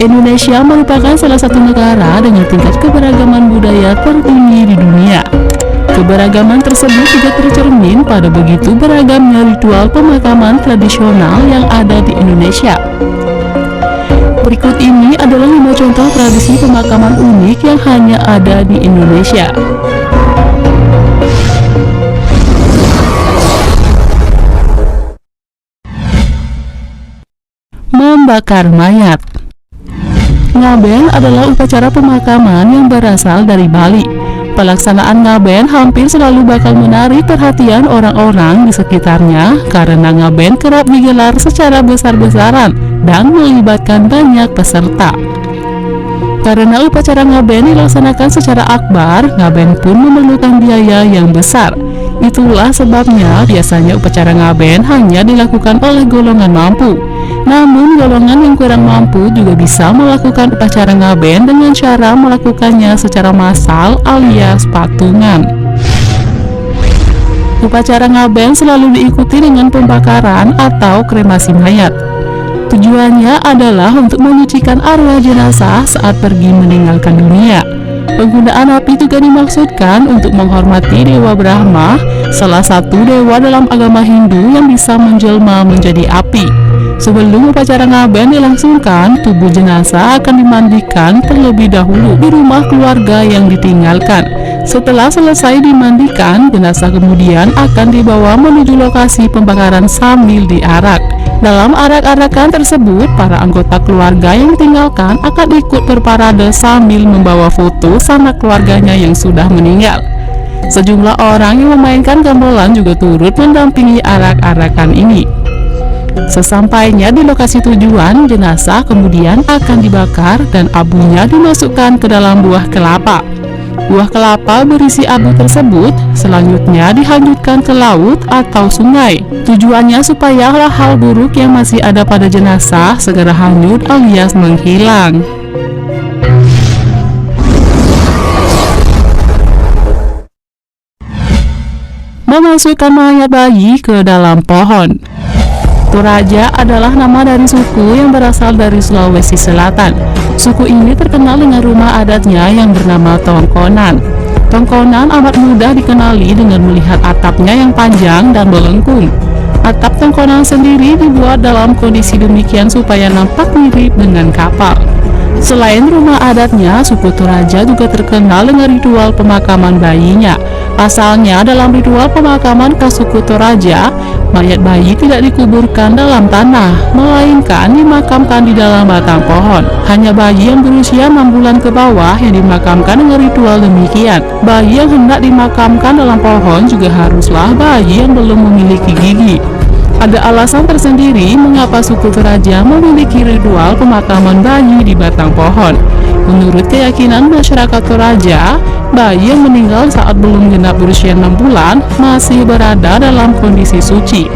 Indonesia merupakan salah satu negara dengan tingkat keberagaman budaya tertinggi di dunia. Keberagaman tersebut juga tercermin pada begitu beragamnya ritual pemakaman tradisional yang ada di Indonesia. Berikut ini adalah 5 contoh tradisi pemakaman unik yang hanya ada di Indonesia. Membakar mayat. Ngaben adalah upacara pemakaman yang berasal dari Bali. Pelaksanaan ngaben hampir selalu bakal menarik perhatian orang-orang di sekitarnya karena ngaben kerap digelar secara besar-besaran dan melibatkan banyak peserta. Karena upacara ngaben dilaksanakan secara akbar, ngaben pun memerlukan biaya yang besar. Itulah sebabnya biasanya upacara ngaben hanya dilakukan oleh golongan mampu. Namun golongan yang kurang mampu juga bisa melakukan upacara ngaben dengan cara melakukannya secara massal alias patungan. Upacara ngaben selalu diikuti dengan pembakaran atau kremasi mayat. Tujuannya adalah untuk menyucikan arwah jenazah saat pergi meninggalkan dunia. Penggunaan api juga dimaksudkan untuk menghormati Dewa Brahma, salah satu dewa dalam agama Hindu yang bisa menjelma menjadi api. Sebelum upacara ngaben dilangsungkan, tubuh jenazah akan dimandikan terlebih dahulu di rumah keluarga yang ditinggalkan. Setelah selesai dimandikan, jenazah kemudian akan dibawa menuju lokasi pembakaran sambil diarak. Dalam arak-arakan tersebut, para anggota keluarga yang ditinggalkan akan ikut berparade sambil membawa foto sama keluarganya yang sudah meninggal. Sejumlah orang yang memainkan gamelan juga turut mendampingi arak-arakan ini. Sesampainya di lokasi tujuan, jenazah kemudian akan dibakar dan abunya dimasukkan ke dalam buah kelapa. Buah kelapa berisi abu tersebut selanjutnya dihanyutkan ke laut atau sungai. Tujuannya supaya hal buruk yang masih ada pada jenazah segera hanyut alias menghilang. Memasukkan mayat bayi ke dalam pohon. Toraja adalah nama dari suku yang berasal dari Sulawesi Selatan. Suku ini terkenal dengan rumah adatnya yang bernama tongkonan. Tongkonan amat mudah dikenali dengan melihat atapnya yang panjang dan melengkung. Atap tongkonan sendiri dibuat dalam kondisi demikian supaya nampak mirip dengan kapal. Selain rumah adatnya, suku Toraja juga terkenal dengan ritual pemakaman bayinya. Pasalnya, dalam ritual pemakaman khas suku Toraja, mayat bayi tidak dikuburkan dalam tanah, melainkan dimakamkan di dalam batang pohon. Hanya bayi yang berusia 6 bulan ke bawah yang dimakamkan dengan ritual demikian. Bayi yang hendak dimakamkan dalam pohon juga haruslah bayi yang belum memiliki gigi. Ada alasan tersendiri mengapa suku Toraja memiliki ritual pemakaman bayi di batang pohon. Menurut keyakinan masyarakat Toraja, bayi yang meninggal saat belum genap berusia 6 bulan masih berada dalam kondisi suci.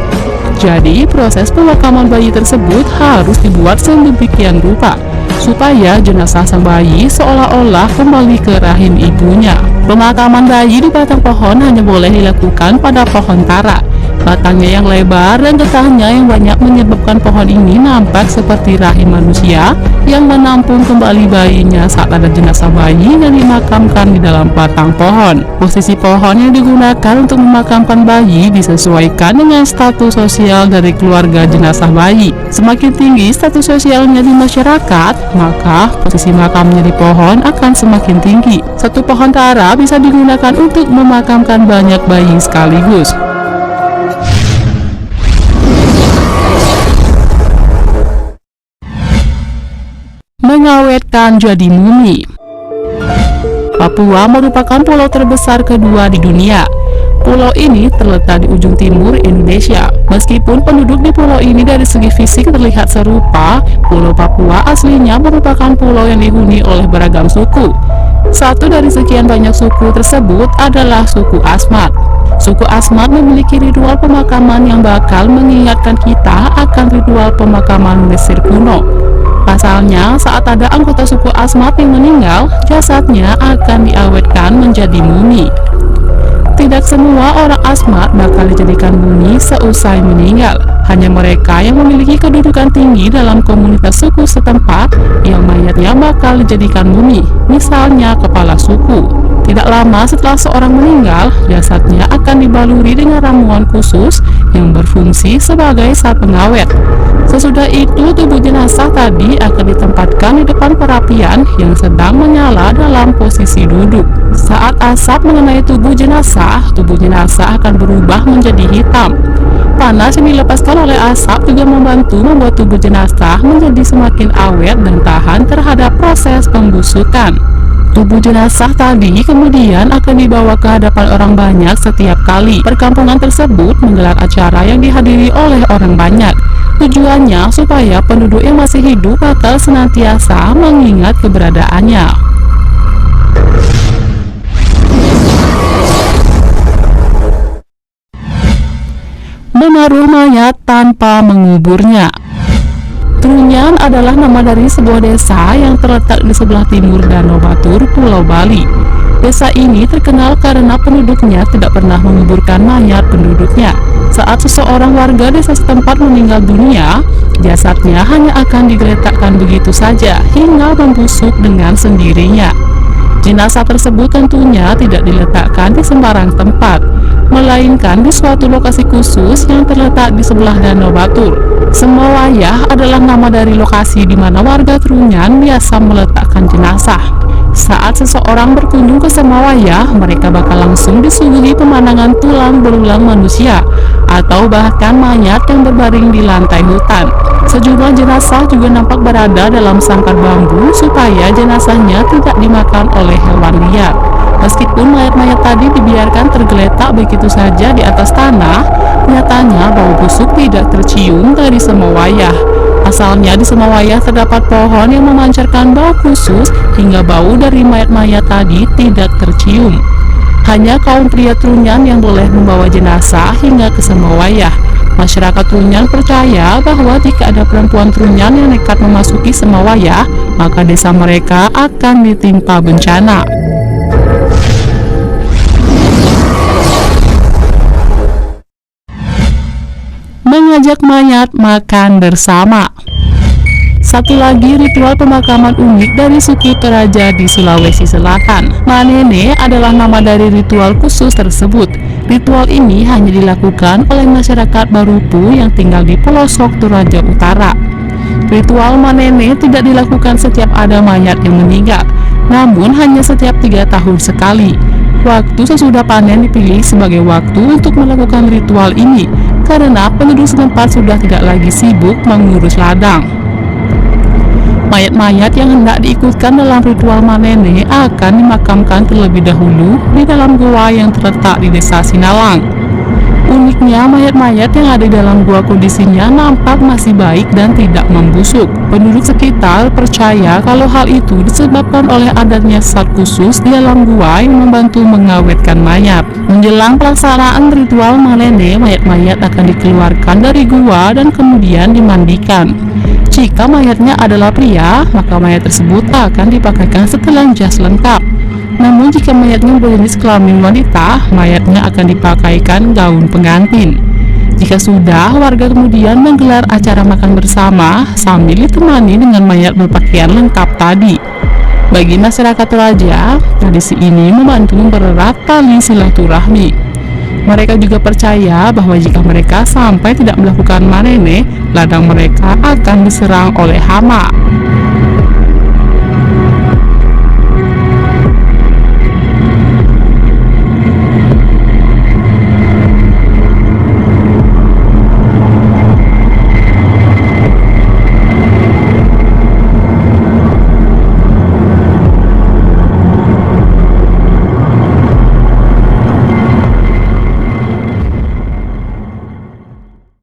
Jadi, proses pemakaman bayi tersebut harus dibuat sedemikian rupa supaya jenazah sang bayi seolah-olah kembali ke rahim ibunya. Pemakaman bayi di batang pohon hanya boleh dilakukan pada pohon tara. Batangnya yang lebar dan getahnya yang banyak menyebabkan pohon ini nampak seperti rahim manusia yang menampung kembali bayinya saat ada jenazah bayi yang dimakamkan di dalam batang pohon. Posisi pohon yang digunakan untuk memakamkan bayi disesuaikan dengan status sosial dari keluarga jenazah bayi. Semakin tinggi status sosialnya di masyarakat, maka posisi makamnya di pohon akan semakin tinggi. Satu pohon tara bisa digunakan untuk memakamkan banyak bayi sekaligus. Mengawetkan jadi mumi. Papua merupakan pulau terbesar kedua di dunia. Pulau ini terletak di ujung timur Indonesia. Meskipun penduduk di pulau ini dari segi fisik terlihat serupa, Pulau Papua aslinya merupakan pulau yang dihuni oleh beragam suku. Satu dari sekian banyak suku tersebut adalah suku Asmat. Suku Asmat memiliki ritual pemakaman yang bakal mengingatkan kita akan ritual pemakaman Mesir kuno. Pasalnya, saat ada anggota suku Asmat yang meninggal, jasadnya akan diawetkan menjadi mumi. Tidak semua orang Asmat bakal dijadikan mumi seusai meninggal. Hanya mereka yang memiliki kedudukan tinggi dalam komunitas suku setempat yang yang mayatnya bakal dijadikan mumi, misalnya kepala suku. Tidak lama setelah seorang meninggal, jasadnya akan dibaluri dengan ramuan khusus yang berfungsi sebagai zat pengawet. Sesudah itu, tubuh jenazah tadi akan ditempatkan di depan perapian yang sedang menyala dalam posisi duduk. Saat asap mengenai tubuh jenazah akan berubah menjadi hitam. Panas yang dilepaskan oleh asap juga membantu membuat tubuh jenazah menjadi semakin awet dan tahan terhadap proses pembusukan. Tubuh jenazah tadi kemudian akan dibawa ke hadapan orang banyak setiap kali perkampungan tersebut menggelar acara yang dihadiri oleh orang banyak. Tujuannya supaya penduduk yang masih hidup bakal senantiasa mengingat keberadaannya. Menaruh mayat tanpa menguburnya. Trunyan adalah nama dari sebuah desa yang terletak di sebelah timur Danau Batur, Pulau Bali. Desa ini terkenal karena penduduknya tidak pernah menguburkan mayat penduduknya. Saat seseorang warga desa setempat meninggal dunia, jasadnya hanya akan digeletakkan begitu saja hingga membusuk dengan sendirinya. Jenazah tersebut tentunya tidak diletakkan di sembarang tempat, melainkan di suatu lokasi khusus yang terletak di sebelah Danau Batur. Semawayah adalah nama dari lokasi di mana warga Trunyan biasa meletakkan jenazah. Saat seseorang berkunjung ke Semawayah, mereka bakal langsung disuguhi pemandangan tulang belulang manusia atau bahkan mayat yang berbaring di lantai hutan. Sejumlah jenazah juga nampak berada dalam sangkar bambu supaya jenazahnya tidak dimakan oleh hewan liar. Meskipun mayat-mayat tadi dibiarkan tergeletak begitu saja di atas tanah, nyatanya bau busuk tidak tercium dari Semawayah. Asalnya di Semawayah terdapat pohon yang memancarkan bau khusus hingga bau dari mayat-mayat tadi tidak tercium. Hanya kaum pria Trunyan yang boleh membawa jenazah hingga ke Semawayah. Masyarakat Trunyan percaya bahwa jika ada perempuan Trunyan yang nekat memasuki Semawayah, maka desa mereka akan ditimpa bencana. Mengajak mayat makan bersama. Satu lagi ritual pemakaman unik dari suku Toraja di Sulawesi Selatan. Manene adalah nama dari ritual khusus tersebut. Ritual ini hanya dilakukan oleh masyarakat Barupu yang tinggal di pelosok Toraja Utara. Ritual Manene tidak dilakukan setiap ada mayat yang meninggal, namun hanya setiap 3 tahun sekali. Waktu sesudah panen dipilih sebagai waktu untuk melakukan ritual ini, karena penduduk setempat sudah tidak lagi sibuk mengurus ladang. Mayat-mayat yang hendak diikutkan dalam ritual Manene akan dimakamkan terlebih dahulu di dalam gua yang terletak di desa Sinalang. Uniknya, mayat-mayat yang ada di dalam gua kondisinya nampak masih baik dan tidak membusuk. Penduduk sekitar percaya kalau hal itu disebabkan oleh adanya zat khusus di dalam gua yang membantu mengawetkan mayat. Menjelang pelaksanaan ritual Manene, mayat-mayat akan dikeluarkan dari gua dan kemudian dimandikan. Jika mayatnya adalah pria, maka mayat tersebut akan dipakaikan setelan jas lengkap. Namun jika mayatnya berjenis kelamin wanita, mayatnya akan dipakaikan gaun pengantin. Jika sudah, warga kemudian menggelar acara makan bersama sambil ditemani dengan mayat berpakaian lengkap tadi. Bagi masyarakat Toraja, tradisi ini membantu mempererat tali silaturahmi. Mereka juga percaya bahwa jika mereka sampai tidak melakukan Manene, ladang mereka akan diserang oleh hama.